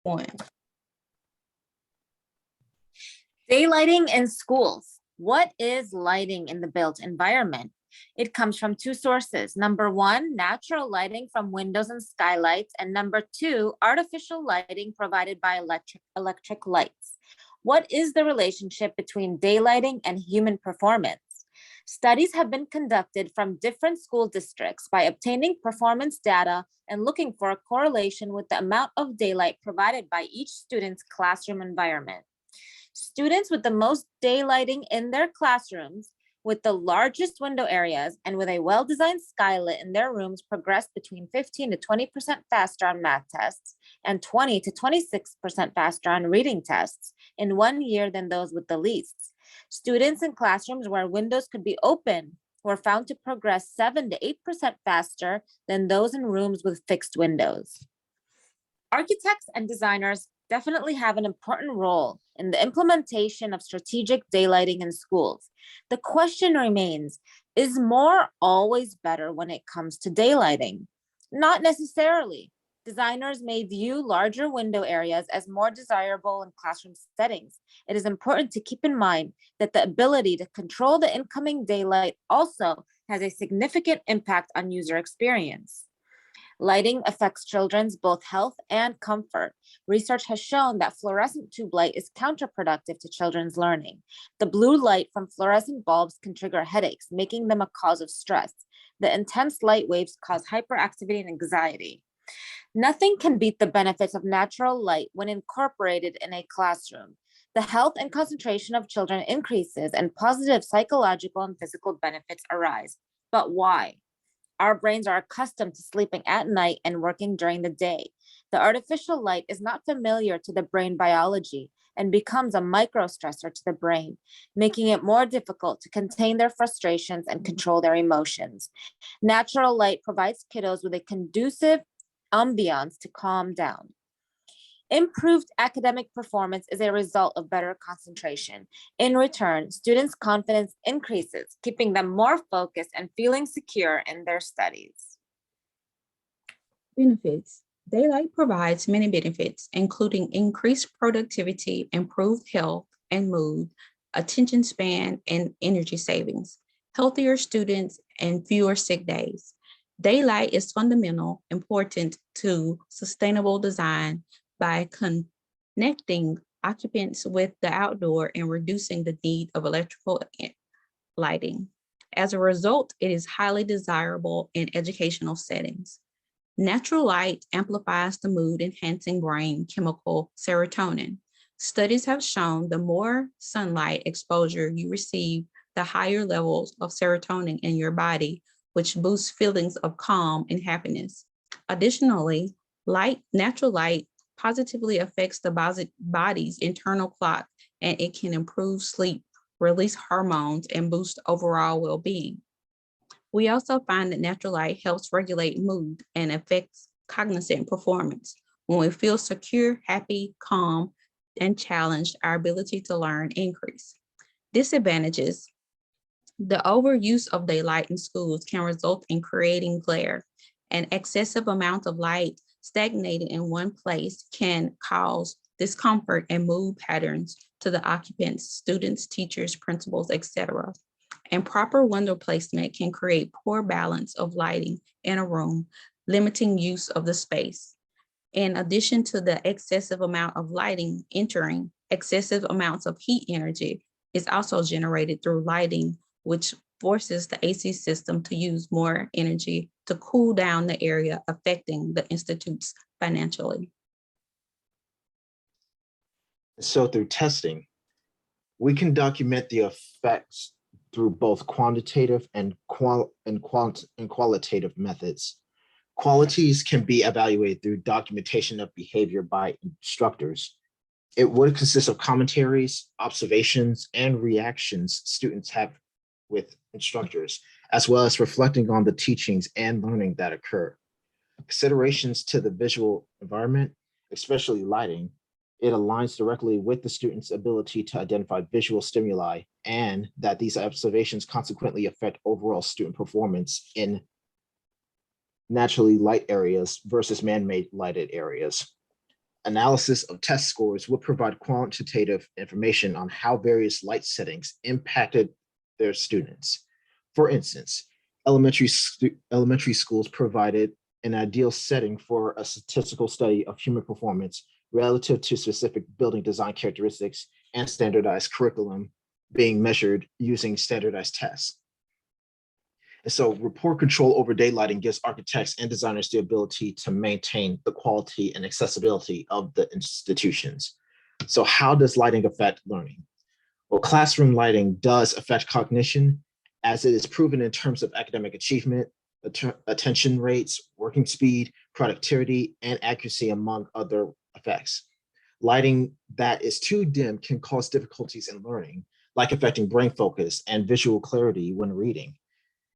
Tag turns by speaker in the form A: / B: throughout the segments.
A: One.
B: Daylighting in schools. What is lighting in the built environment? It comes from two sources. Number one, natural lighting from windows and skylights. And number two, artificial lighting provided by electric lights. What is the relationship between daylighting and human performance? Studies have been conducted from different school districts by obtaining performance data and looking for a correlation with the amount of daylight provided by each student's classroom environment. Students with the most daylighting in their classrooms, with the largest window areas, and with a well-designed skylit in their rooms progressed between 15 to 20% faster on math tests and 20 to 26% faster on reading tests in 1 year than those with the least. Students in classrooms where windows could be open were found to progress 7 to 8% faster than those in rooms with fixed windows. Architects and designers definitely have an important role in the implementation of strategic daylighting in schools. The question remains, is more always better when it comes to daylighting? Not necessarily. Designers may view larger window areas as more desirable in classroom settings. It is important to keep in mind that the ability to control the incoming daylight also has a significant impact on user experience. Lighting affects children's both health and comfort. Research has shown that fluorescent tube light is counterproductive to children's learning. The blue light from fluorescent bulbs can trigger headaches, making them a cause of stress. The intense light waves cause hyperactivity and anxiety. Nothing can beat the benefits of natural light when incorporated in a classroom. The health and concentration of children increases and positive psychological and physical benefits arise. But why? Our brains are accustomed to sleeping at night and working during the day. The artificial light is not familiar to the brain biology and becomes a microstressor to the brain, making it more difficult to contain their frustrations and control their emotions. Natural light provides kiddos with a conducive ambiance to calm down. Improved academic performance is a result of better concentration. In return, students' confidence increases, keeping them more focused and feeling secure in their studies.
A: Benefits. Daylight provides many benefits, including increased productivity, improved health and mood, attention span, and energy savings, healthier students, and fewer sick days. Daylight is fundamental, important to sustainable design by connecting occupants with the outdoor and reducing the need of electrical lighting. As a result, it is highly desirable in educational settings. Natural light amplifies the mood-enhancing brain chemical serotonin. Studies have shown the more sunlight exposure you receive, the higher levels of serotonin in your body, which boosts feelings of calm and happiness. Additionally, natural light positively affects the body's internal clock, and it can improve sleep, release hormones, and boost overall well-being. We also find that natural light helps regulate mood and affects cognitive performance. When we feel secure, happy, calm, and challenged, our ability to learn increase. Disadvantages. The overuse of daylight in schools can result in creating glare. An excessive amount of light stagnated in one place can cause discomfort and mood patterns to the occupants, students, teachers, principals, etc. And proper window placement can create poor balance of lighting in a room, limiting use of the space. In addition to the excessive amount of lighting entering, excessive amounts of heat energy is also generated through lighting, which forces the AC system to use more energy to cool down the area, affecting the institutes financially.
C: So through testing, we can document the effects through both quantitative and qualitative methods. Qualities can be evaluated through documentation of behavior by instructors. It would consist of commentaries, observations, and reactions students have with instructors, as well as reflecting on the teachings and learning that occur. Considerations to the visual environment, especially lighting, it aligns directly with the student's ability to identify visual stimuli, and that these observations consequently affect overall student performance in naturally light areas versus man-made lighted areas. Analysis of test scores would provide quantitative information on how various light settings impacted their students. For instance, elementary schools provided an ideal setting for a statistical study of human performance relative to specific building design characteristics and standardized curriculum being measured using standardized tests. And so report control over daylighting gives architects and designers the ability to maintain the quality and accessibility of the institutions. So how does lighting affect learning? Well, classroom lighting does affect cognition, as it is proven in terms of academic achievement, attention rates, working speed, productivity, and accuracy, among other effects. Lighting that is too dim can cause difficulties in learning, like affecting brain focus and visual clarity when reading.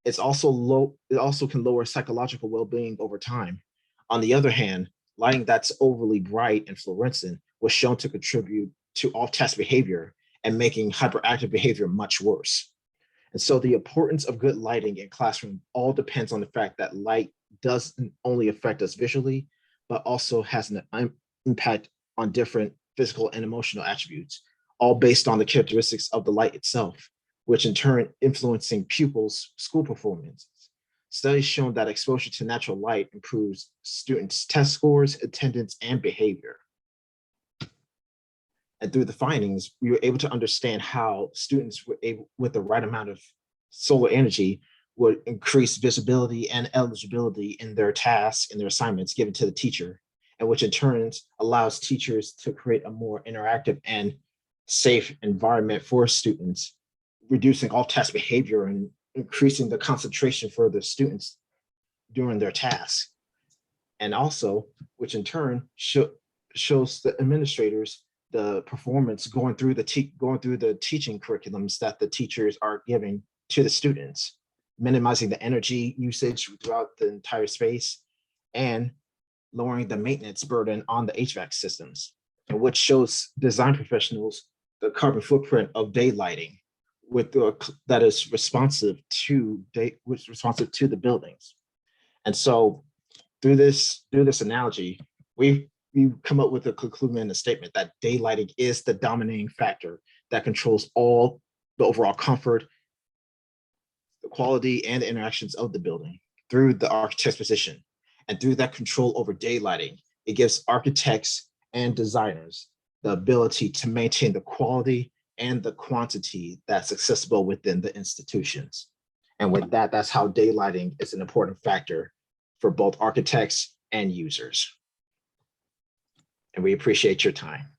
C: It also can lower psychological well-being over time. On the other hand, lighting that's overly bright and fluorescent was shown to contribute to off-task behavior and making hyperactive behavior much worse. And so the importance of good lighting in classroom all depends on the fact that light doesn't only affect us visually, but also has an impact on different physical and emotional attributes, all based on the characteristics of the light itself, which in turn influencing pupils' school performances. Studies shown that exposure to natural light improves students' test scores, attendance, and behavior. And through the findings, we were able to understand how students were able, with the right amount of solar energy, would increase visibility and eligibility in their tasks and their assignments given to the teacher, and which in turn allows teachers to create a more interactive and safe environment for students, reducing off-task behavior and increasing the concentration for the students during their tasks. And also, which in turn shows the administrators the performance going through the teaching curriculums that the teachers are giving to the students, minimizing the energy usage throughout the entire space and lowering the maintenance burden on the HVAC systems, and which shows design professionals the carbon footprint of daylighting that is responsive to the buildings. And so through this analogy, we've come up with a conclusion and a statement that daylighting is the dominating factor that controls all the overall comfort, the quality, and the interactions of the building through the architect's position. And through that control over daylighting, it gives architects and designers the ability to maintain the quality and the quantity that's accessible within the institutions. And with that, that's how daylighting is an important factor for both architects and users. And we appreciate your time.